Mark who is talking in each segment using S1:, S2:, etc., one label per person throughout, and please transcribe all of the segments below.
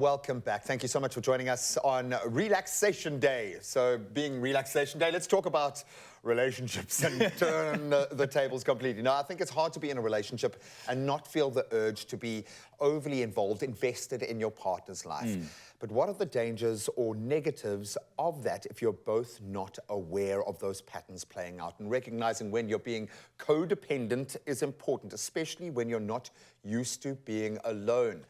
S1: welcome back. Thank you so much for joining us on Relaxation Day. So being Relaxation Day, let's talk about relationships and turn the tables completely. Now, I think it's hard to be in a relationship and not feel the urge to be overly involved, invested in your partner's life. But what are the dangers or negatives of that if you're both not aware of those patterns playing out? And recognizing when you're being codependent is important, especially when you're not used to being alone.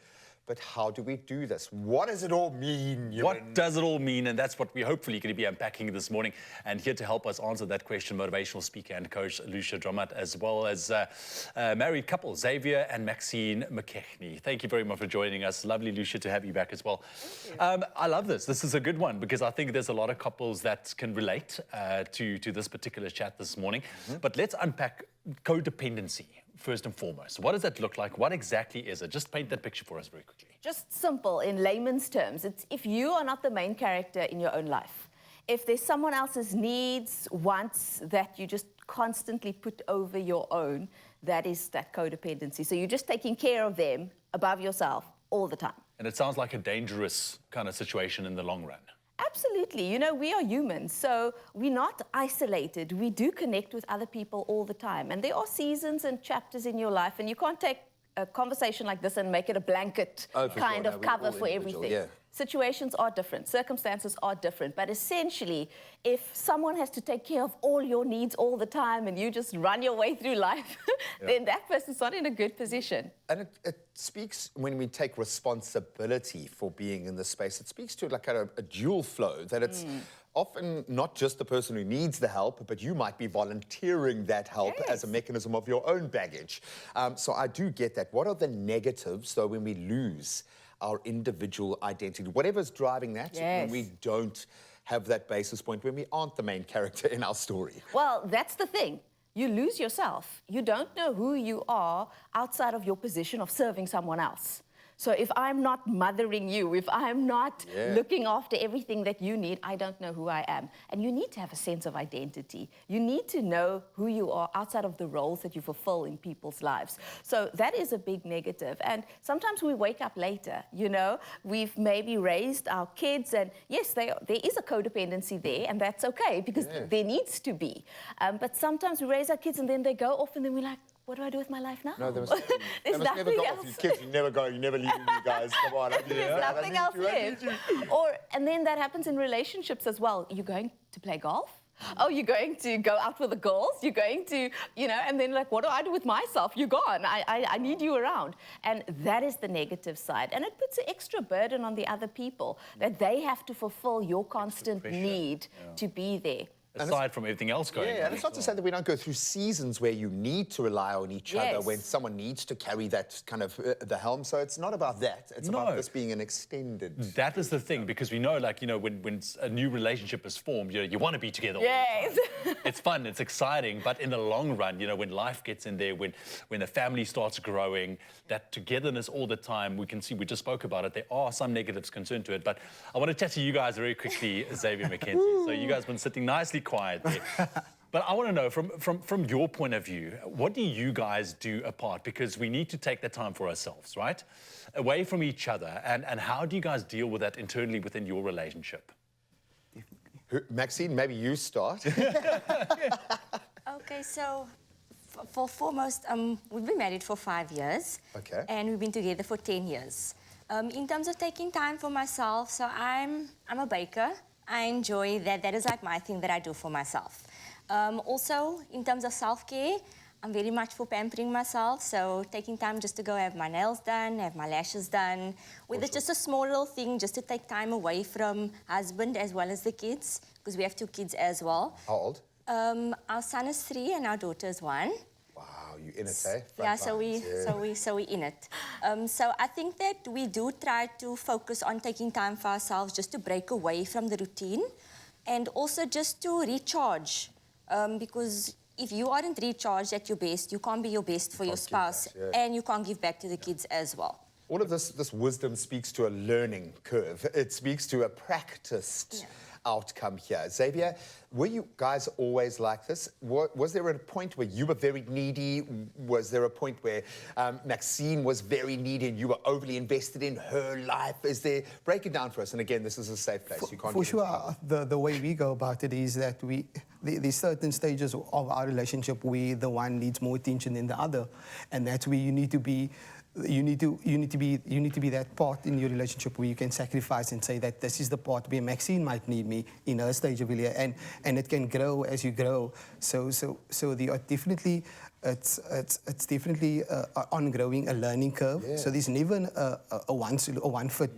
S1: But how do we do this? What does it all mean?
S2: What does it all mean? And that's what we're hopefully going to be unpacking this morning. And here to help us answer that question, motivational speaker and coach Lucia Drummond, as well as married couple Xavier and Maxine McKechnie. Thank you very much for joining us. Lovely, Lucia, to have you back as well. I love this. This is a good one because I think there's a lot of couples that can relate to this particular chat this morning. But let's unpack codependency. First and foremost, what does that look like? What exactly is it? Just paint that picture for us very quickly.
S3: Just simple, in layman's terms. It's if you are not the main character in your own life, if there's someone else's needs, wants that you just constantly put over your own, that is that codependency. So you're just taking care of them above yourself all the time.
S2: And it sounds like a dangerous kind of situation in the long run.
S3: Absolutely. You know, we are humans, so we're not isolated. We do connect with other people all the time. And there are seasons and chapters in your life, and you can't take a conversation like this and make it a blanket kind of cover for everything.
S1: Yeah.
S3: Situations are different, circumstances are different, but essentially, if someone has to take care of all your needs all the time and you just run your way through life, then that person's not in a good position.
S1: And it speaks, when we take responsibility for being in this space, it speaks to like a dual flow, that it's often not just the person who needs the help, but you might be volunteering that help as a mechanism of your own baggage. So I do get that. What are the negatives, though, when we lose our individual identity, whatever's driving that, when we don't have that basis point, when we aren't the main character in our story?
S3: Well, that's the thing. You lose yourself. You don't know who you are outside of your position of serving someone else. So if I'm not mothering you, if I'm not looking after everything that you need, I don't know who I am. And you need to have a sense of identity. You need to know who you are outside of the roles that you fulfill in people's lives. So that is a big negative. And sometimes we wake up later, you know, we've maybe raised our kids, and yes, there is a codependency there, and that's okay because there needs to be. But sometimes we raise our kids and then they go off and then we're like, what do I do with my life now?
S1: No, there's
S3: nothing
S1: never go
S3: else.
S1: off. You kids, you never leave me, guys. Come on.
S3: There's nothing else left. And then that happens in relationships as well. You're going to play golf? Oh, you're going to go out with the girls? You're going to, you know, and then like, what do I do with myself? You're gone. I need you around. And that is the negative side. And it puts an extra burden on the other people that they have to fulfill your constant need to be there.
S2: Aside from everything else going on.
S1: And it's not to say that we don't go through seasons where you need to rely on each other, when someone needs to carry that kind of the helm. So it's not about that. It's about this being an extended.
S2: That is the thing, because we know, like, you know, when a new relationship is formed, you know, you want to be together all the time. It's fun, it's exciting, but in the long run, you know, when life gets in there, when the family starts growing, that togetherness all the time, we can see, we just spoke about it, there are some negatives concerned to it. But I want to chat to you guys very quickly, Xavier McKenzie. So you guys have been sitting nicely quiet there. But I want to know, from your point of view, what do you guys do apart? Because we need to take that time for ourselves, right? Away from each other. And how do you guys deal with that internally within your relationship?
S1: Maxine, maybe you start.
S4: Okay, so for foremost, we've been married for 5 years.
S1: Okay.
S4: And we've been together for 10 years. In terms of taking time for myself, so I'm a baker. I enjoy that. That is like my thing that I do for myself. Also, in terms of self-care, I'm very much for pampering myself. So taking time just to go have my nails done, have my lashes done. Whether it's just a small little thing, just to take time away from husband as well as the kids, because we have 2 kids as well.
S1: How old?
S4: Our son is 3 and our daughter is 1.
S1: Wow, you in it, eh?
S4: Yeah, so we in it. So I think that we do try to focus on taking time for ourselves, just to break away from the routine, and also just to recharge. Because if you aren't recharged at your best, you can't be your best for your spouse, and you can't give back to the kids as well.
S1: All of this wisdom speaks to a learning curve. It speaks to a practiced outcome here. Xavier, Were you guys always like this? Was there a point where you were very needy? Was there a point where Maxine was very needy and you were overly invested in her life? Break it down for us. And again, this is a safe place. You can't.
S5: For sure, the way we go about it is that there's certain stages of our relationship where the one needs more attention than the other, and that's where you need to be that part in your relationship where you can sacrifice and say that this is the part where Maxine might need me in her stage of life, and it can grow as you grow. So there are definitely it's definitely ongoing, a learning curve. Yeah. So there's never a one fit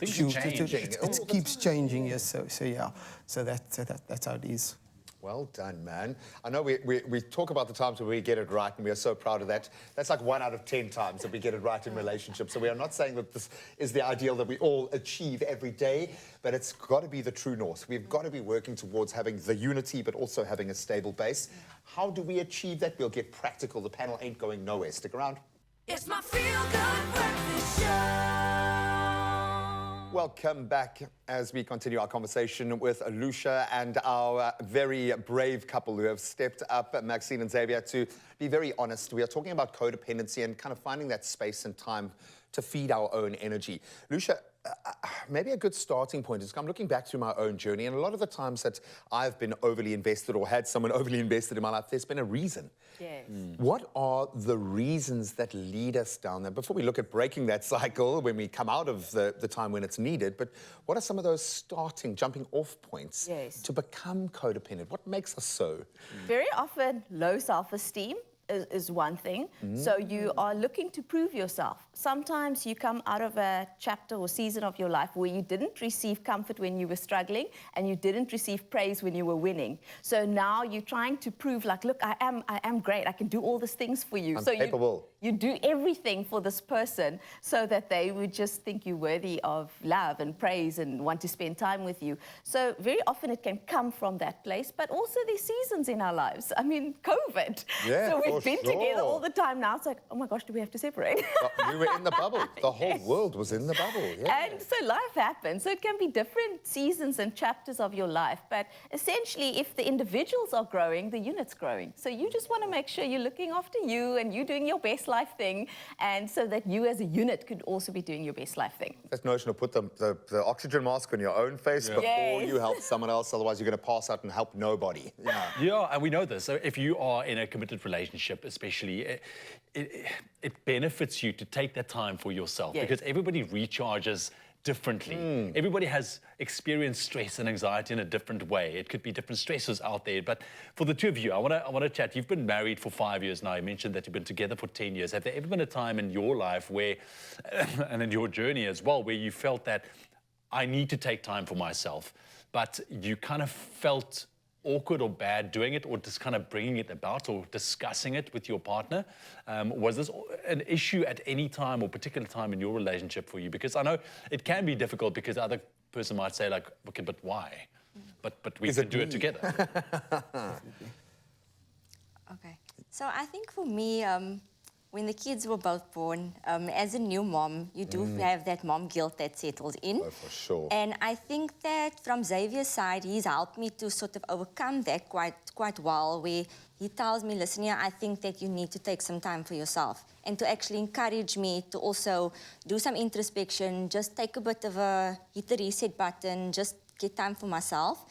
S5: shoe. It keeps changing. Yes. So yeah. So that's how it is.
S1: Well done, man. I know we talk about the times where we get it right, and we are so proud of that. That's like 1 out of 10 times that we get it right in relationships. So we are not saying that this is the ideal that we all achieve every day, but it's got to be the true north. We've got to be working towards having the unity, but also having a stable base. How do we achieve that? We'll get practical. The panel ain't going nowhere. Stick around.
S6: It's my feel-good breakfast show.
S1: Welcome back as we continue our conversation with Lucia and our very brave couple who have stepped up, Maxine and Xavier, to be very honest. We are talking about codependency and kind of finding that space and time to feed our own energy. Lucia, maybe a good starting point is I'm looking back through my own journey, and a lot of the times that I've been overly invested or had someone overly invested in my life, there's been a reason.
S3: Yes.
S1: What are the reasons that lead us down there? Before we look at breaking that cycle when we come out of the time when it's needed, but what are some of those jumping off points to become codependent? What makes us so?
S3: Very often, low self-esteem is one thing. So you are looking to prove yourself. Sometimes you come out of a chapter or season of your life where you didn't receive comfort when you were struggling and you didn't receive praise when you were winning. So now you're trying to prove, like, look, I am great. I can do all these things for you.
S1: I'm
S3: so
S1: capable.
S3: You do everything for this person so that they would just think you're worthy of love and praise and want to spend time with you. So very often it can come from that place, but also there's seasons in our lives. I mean, COVID.
S1: Yeah,
S3: so we've been together all the time now. It's like, oh my gosh, do we have to separate?
S1: We were in the bubble. The whole world was in the bubble. Yeah.
S3: And so life happens. So it can be different seasons and chapters of your life. But essentially, if the individuals are growing, the unit's growing. So you just want to make sure you're looking after you and you're doing your best life thing, and so that you as a unit could also be doing your best life thing.
S1: That notion of put the oxygen mask on your own face before you help someone else, otherwise you're going to pass out and help nobody.
S2: Yeah, and we know this. So if you are in a committed relationship, especially, it benefits you to take that time for yourself because everybody recharges differently. Everybody has experienced stress and anxiety in a different way. It could be different stresses out there. But for the two of you, I want to chat. You've been married for 5 years now. You mentioned that you've been together for 10 years. Have there ever been a time in your life where, and in your journey as well, where you felt that I need to take time for myself, but you kind of felt awkward or bad doing it, or just kind of bringing it about or discussing it with your partner? Was this an issue at any time or particular time in your relationship for you? Because I know it can be difficult because the other person might say, like, okay, but why? But we can do it together.
S4: Okay. So I think for me, when the kids were both born, as a new mom, you do have that mom guilt that settles in.
S1: Oh, for sure.
S4: And I think that from Xavier's side, he's helped me to sort of overcome that quite well, where he tells me, listen, I think that you need to take some time for yourself, and to actually encourage me to also do some introspection, just take a bit of hit the reset button, just get time for myself.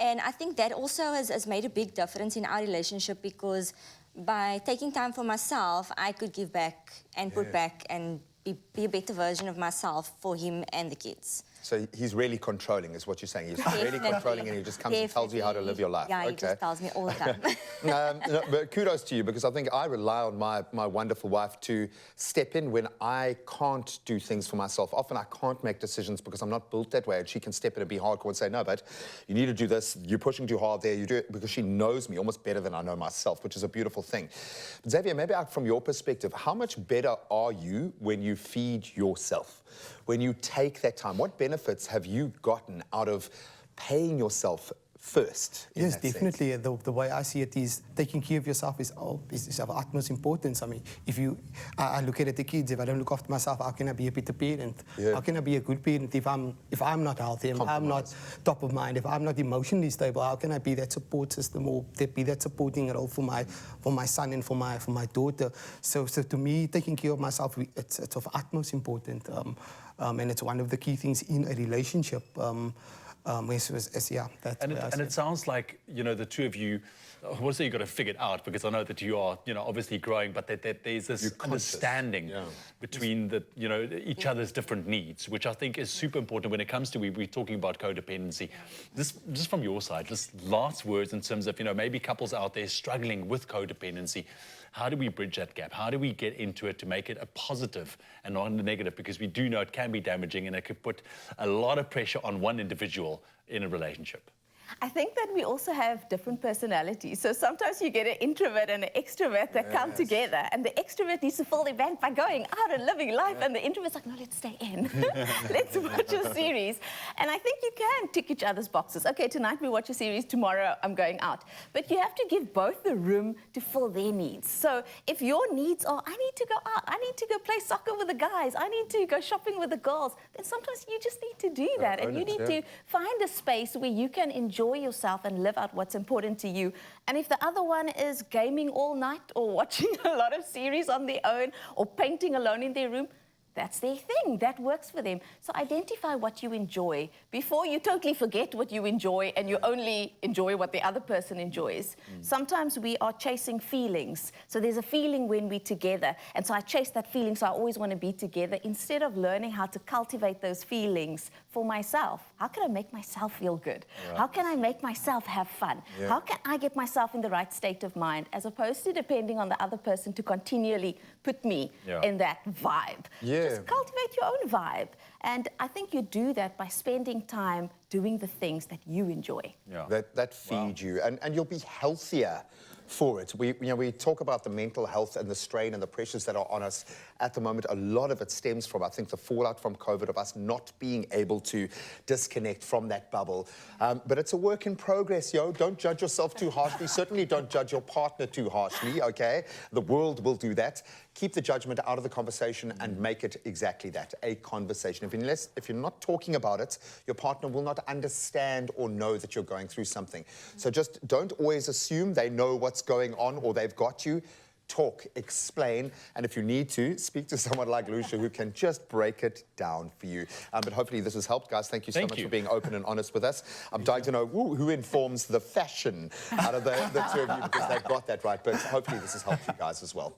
S4: And I think that also has made a big difference in our relationship, because by taking time for myself, I could give back and put back and be a better version of myself for him and the kids.
S1: So he's really controlling, is what you're saying. He's really controlling, and he just comes and tells you how to live your life.
S4: Yeah, he just tells me all the time.
S1: No, but kudos to you, because I think I rely on my wonderful wife to step in when I can't do things for myself. Often I can't make decisions because I'm not built that way, and she can step in and be hardcore and say, no, but you need to do this. You're pushing too hard there. You do it because she knows me almost better than I know myself, which is a beautiful thing. But Xavier, maybe from your perspective, how much better are you when you feed yourself? When you take that time, what benefits have you gotten out of paying yourself first. in
S5: Yes,
S1: that sense.
S5: definitely. The way I see it is taking care of yourself is of utmost importance. I mean, I look at the kids. If I don't look after myself, how can I be a better parent?
S1: Yeah.
S5: How can I be a good parent if I'm not healthy, if I'm not top of mind, if I'm not emotionally stable? How can I be that support system or be that supporting role for my son and for my daughter? So to me, taking care of myself, it's of utmost importance, and it's one of the key things in a relationship. And
S2: it sounds like, you know, the two of you, I want to say you've got to figure it out, because I know that you are, you know, obviously growing, but that there's this understanding between each other's different needs, which I think is super important when it comes to, we're talking about codependency. Just from your side, just last words in terms of, you know, maybe couples out there struggling with codependency. How do we bridge that gap? How do we get into it to make it a positive and not a negative? Because we do know it can be damaging and it could put a lot of pressure on one individual in a relationship.
S3: I think that we also have different personalities. So sometimes you get an introvert and an extrovert that come together, and the extrovert needs to fill their bank by going out and living life, and the introvert's like, no, let's stay in. Let's watch a series. And I think you can tick each other's boxes. Okay, tonight we watch a series, tomorrow I'm going out. But you have to give both the room to fill their needs. So if your needs are, I need to go out, I need to go play soccer with the guys, I need to go shopping with the girls, then sometimes you just need to do that. And you need to find a space where you can enjoy yourself and live out what's important to you. And if the other one is gaming all night or watching a lot of series on their own or painting alone in their room, that's their thing. That works for them. So identify what you enjoy before you totally forget what you enjoy and you only enjoy what the other person enjoys. Sometimes we are chasing feelings. So there's a feeling when we're together. And so I chase that feeling, so I always want to be together, instead of learning how to cultivate those feelings for myself. How can I make myself feel good? Right. How can I make myself have fun? Yeah. How can I get myself in the right state of mind, as opposed to depending on the other person to continually put me in that vibe? Just cultivate your own vibe. And I think you do that by spending time doing the things that you enjoy.
S1: That feed you, and you'll be healthier for it. We talk about the mental health and the strain and the pressures that are on us at the moment. A lot of it stems from, I think, the fallout from COVID, of us not being able to disconnect from that bubble. But it's a work in progress, yo. Don't judge yourself too harshly. Certainly don't judge your partner too harshly, okay? The world will do that. Keep the judgment out of the conversation and make it exactly that, a conversation. If you're not talking about it, your partner will not understand or know that you're going through something. So just don't always assume they know what's going on or they've got you. Talk, explain, and if you need to, speak to someone like Lucia who can just break it down for you. But hopefully this has helped, guys. Thank you so much for being open and honest with us. I'm dying to know who informs the fashion out of the two of you, because they've got that right. But hopefully this has helped you guys as well.